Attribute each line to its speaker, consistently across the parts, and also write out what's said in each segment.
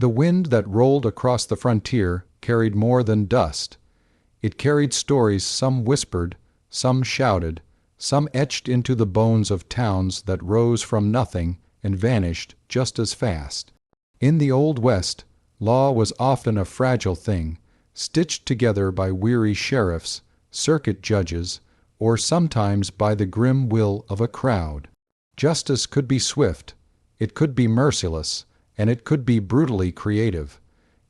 Speaker 1: The wind that rolled across the frontier carried more than dust. It carried stories, some whispered, some shouted, some etched into the bones of towns that rose from nothing and vanished just as fast. In the Old West, law was often a fragile thing, stitched together by weary sheriffs, circuit judges, or sometimes by the grim will of a crowd. Justice could be swift, it could be merciless, and it could be brutally creative.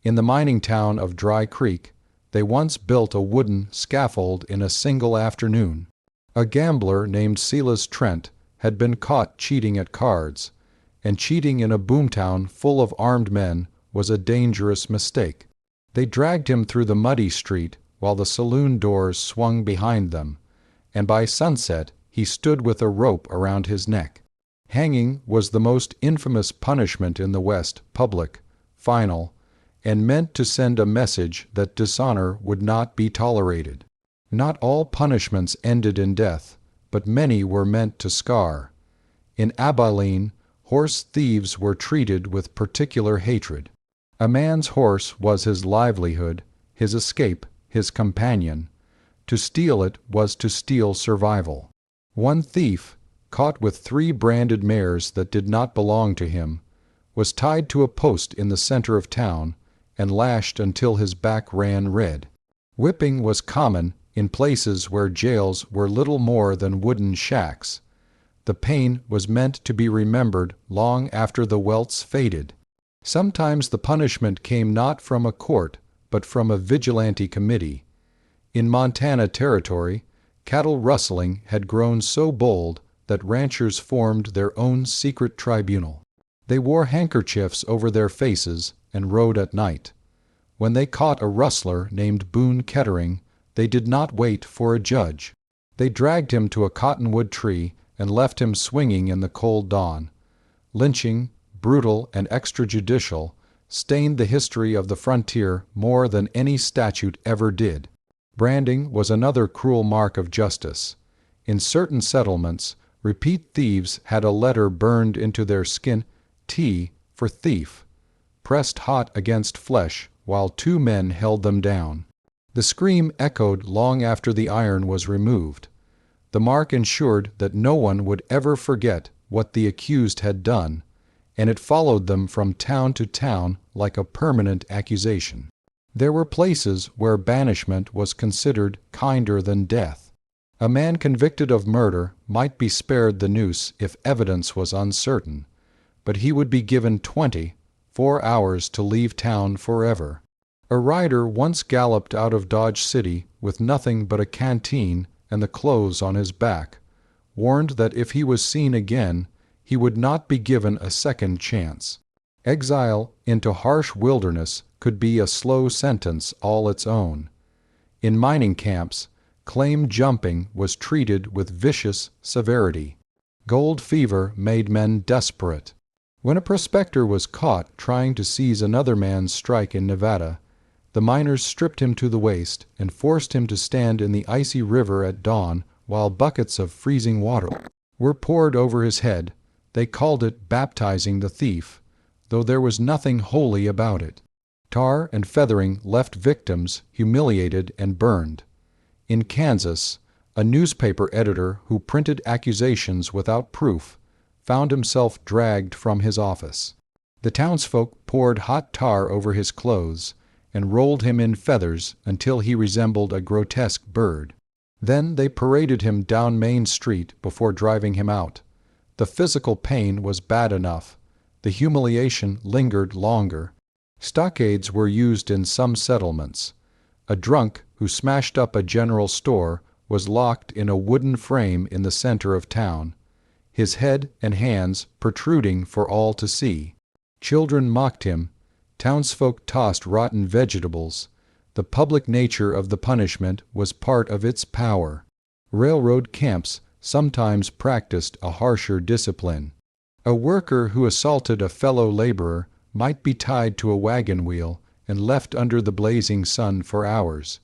Speaker 1: In the mining town of Dry Creek, they once built a wooden scaffold in a single afternoon. A gambler named Silas Trent had been caught cheating at cards, and cheating in a boomtown full of armed men was a dangerous mistake. They dragged him through the muddy street while the saloon doors swung behind them, and by sunset he stood with a rope around his neck. Hanging was the most infamous punishment in the West, public, final, and meant to send a message that dishonor would not be tolerated. Not all punishments ended in death, but many were meant to scar. In Abilene, horse thieves were treated with particular hatred. A man's horse was his livelihood, his escape, his companion. To steal it was to steal survival. One thief, caught with 3 branded mares that did not belong to him, was tied to a post in the center of town and lashed until his back ran red. Whipping was common in places where jails were little more than wooden shacks. The pain was meant to be remembered long after the welts faded. Sometimes the punishment came not from a court, but from a vigilante committee. In Montana Territory, cattle rustling had grown so bold that ranchers formed their own secret tribunal. They wore handkerchiefs over their faces and rode at night. When they caught a rustler named Boone Kettering, they did not wait for a judge. They dragged him to a cottonwood tree and left him swinging in the cold dawn. Lynching, brutal and extrajudicial, stained the history of the frontier more than any statute ever did. Branding was another cruel mark of justice. In certain settlements, repeat thieves had a letter burned into their skin, T for thief, pressed hot against flesh while 2 men held them down. The scream echoed long after the iron was removed. The mark ensured that no one would ever forget what the accused had done, and it followed them from town to town like a permanent accusation. There were places where banishment was considered kinder than death. A man convicted of murder might be spared the noose if evidence was uncertain, but he would be given 24 hours to leave town forever. A rider once galloped out of Dodge City with nothing but a canteen and the clothes on his back, warned that if he was seen again, he would not be given a second chance. Exile into harsh wilderness could be a slow sentence all its own. In mining camps, claim jumping was treated with vicious severity. Gold fever made men desperate. When a prospector was caught trying to seize another man's strike in Nevada, the miners stripped him to the waist and forced him to stand in the icy river at dawn while buckets of freezing water were poured over his head. They called it baptizing the thief, though there was nothing holy about it. Tar and feathering left victims humiliated and burned. In Kansas, a newspaper editor who printed accusations without proof found himself dragged from his office. The townsfolk poured hot tar over his clothes and rolled him in feathers until he resembled a grotesque bird. Then they paraded him down Main Street before driving him out. The physical pain was bad enough. The humiliation lingered longer. Stockades were used in some settlements. A drunk who smashed up a general store was locked in a wooden frame in the center of town, his head and hands protruding for all to see. Children mocked him. Townsfolk tossed rotten vegetables. The public nature of the punishment was part of its power. Railroad camps sometimes practiced a harsher discipline. A worker who assaulted a fellow laborer might be tied to a wagon wheel and left under the blazing sun for hours,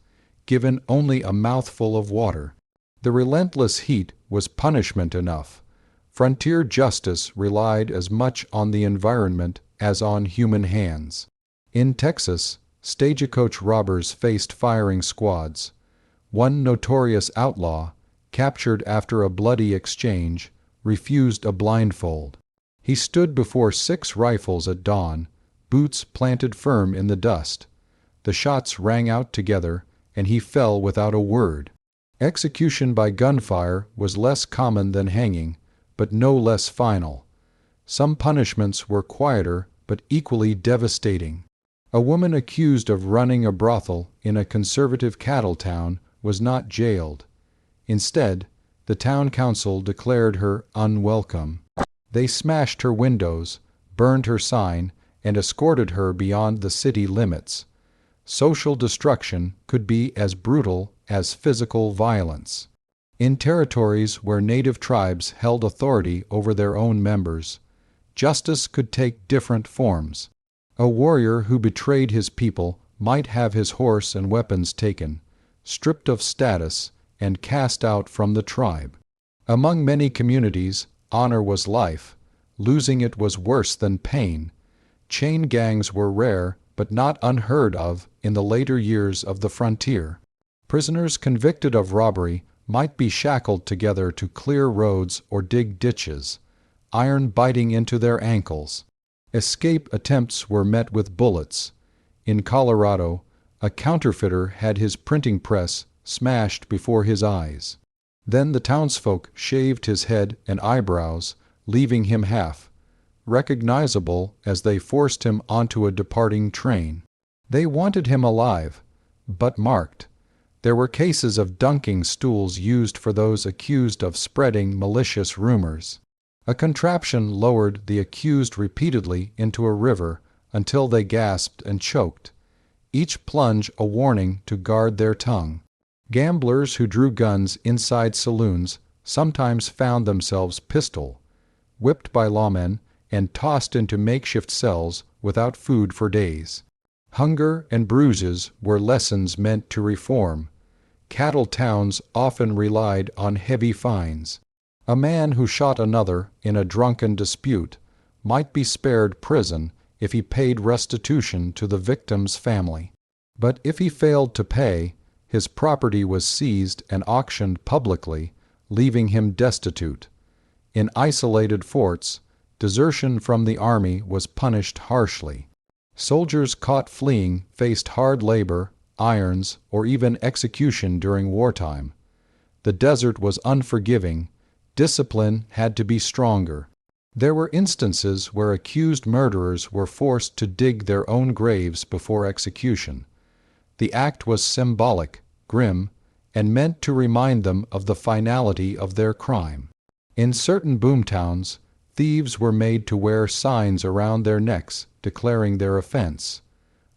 Speaker 1: given only a mouthful of water. The relentless heat was punishment enough. Frontier justice relied as much on the environment as on human hands. In Texas, stagecoach robbers faced firing squads. One notorious outlaw, captured after a bloody exchange, refused a blindfold. He stood before 6 rifles at dawn, boots planted firm in the dust. The shots rang out together, and he fell without a word. Execution by gunfire was less common than hanging, but no less final. Some punishments were quieter, but equally devastating. A woman accused of running a brothel in a conservative cattle town was not jailed. Instead, the town council declared her unwelcome. They smashed her windows, burned her sign, and escorted her beyond the city limits. Social destruction could be as brutal as physical violence. In territories where native tribes held authority over their own members, justice could take different forms. A warrior who betrayed his people might have his horse and weapons taken, stripped of status, and cast out from the tribe. Among many communities, honor was life. Losing it was worse than pain. Chain gangs were rare, but not unheard of in the later years of the frontier. Prisoners convicted of robbery might be shackled together to clear roads or dig ditches, iron biting into their ankles. Escape attempts were met with bullets. In Colorado, a counterfeiter had his printing press smashed before his eyes. Then the townsfolk shaved his head and eyebrows, leaving him half recognizable as they forced him onto a departing train. They wanted him alive, but marked. There were cases of dunking stools used for those accused of spreading malicious rumors. A contraption lowered the accused repeatedly into a river until they gasped and choked, each plunge a warning to guard their tongue. Gamblers who drew guns inside saloons sometimes found themselves whipped by lawmen, and tossed into makeshift cells without food for days. Hunger and bruises were lessons meant to reform. Cattle towns often relied on heavy fines. A man who shot another in a drunken dispute might be spared prison if he paid restitution to the victim's family. But if he failed to pay, his property was seized and auctioned publicly, leaving him destitute. In isolated forts, desertion from the army was punished harshly. Soldiers caught fleeing faced hard labor, irons, or even execution during wartime. The desert was unforgiving. Discipline had to be stronger. There were instances where accused murderers were forced to dig their own graves before execution. The act was symbolic, grim, and meant to remind them of the finality of their crime. In certain boomtowns, thieves were made to wear signs around their necks declaring their offense.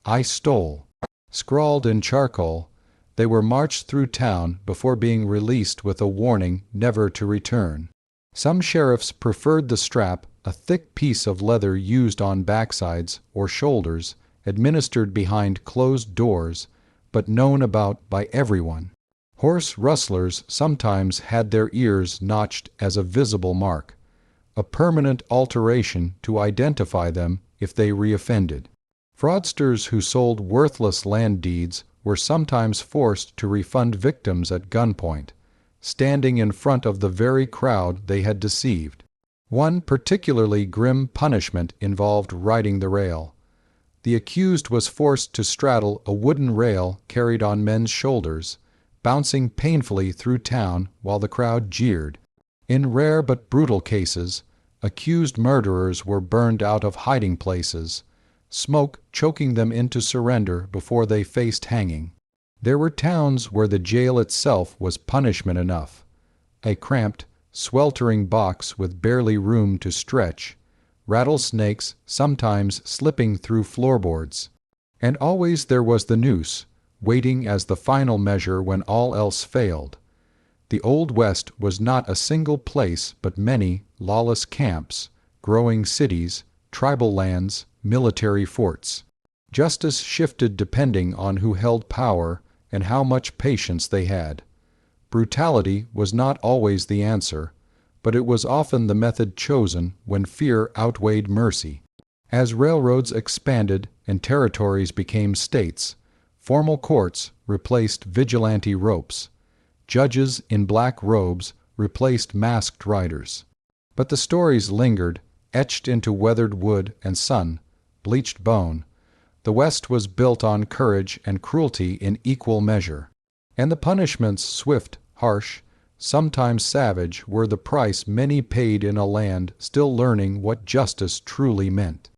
Speaker 1: "I stole." Scrawled in charcoal, they were marched through town before being released with a warning never to return. Some sheriffs preferred the strap, a thick piece of leather used on backsides or shoulders, administered behind closed doors, but known about by everyone. Horse rustlers sometimes had their ears notched as a visible mark, a permanent alteration to identify them if they reoffended. Fraudsters who sold worthless land deeds were sometimes forced to refund victims at gunpoint, standing in front of the very crowd they had deceived. One particularly grim punishment involved riding the rail. The accused was forced to straddle a wooden rail carried on men's shoulders, bouncing painfully through town while the crowd jeered. In rare but brutal cases, accused murderers were burned out of hiding places, smoke choking them into surrender before they faced hanging. There were towns where the jail itself was punishment enough. A cramped, sweltering box with barely room to stretch, rattlesnakes sometimes slipping through floorboards. And always there was the noose, waiting as the final measure when all else failed. The Old West was not a single place but many lawless camps, growing cities, tribal lands, military forts. Justice shifted depending on who held power and how much patience they had. Brutality was not always the answer, but it was often the method chosen when fear outweighed mercy. As railroads expanded and territories became states, formal courts replaced vigilante ropes. Judges in black robes replaced masked riders. But the stories lingered, etched into weathered wood and sun, bleached bone. The West was built on courage and cruelty in equal measure. And the punishments, swift, harsh, sometimes savage, were the price many paid in a land still learning what justice truly meant.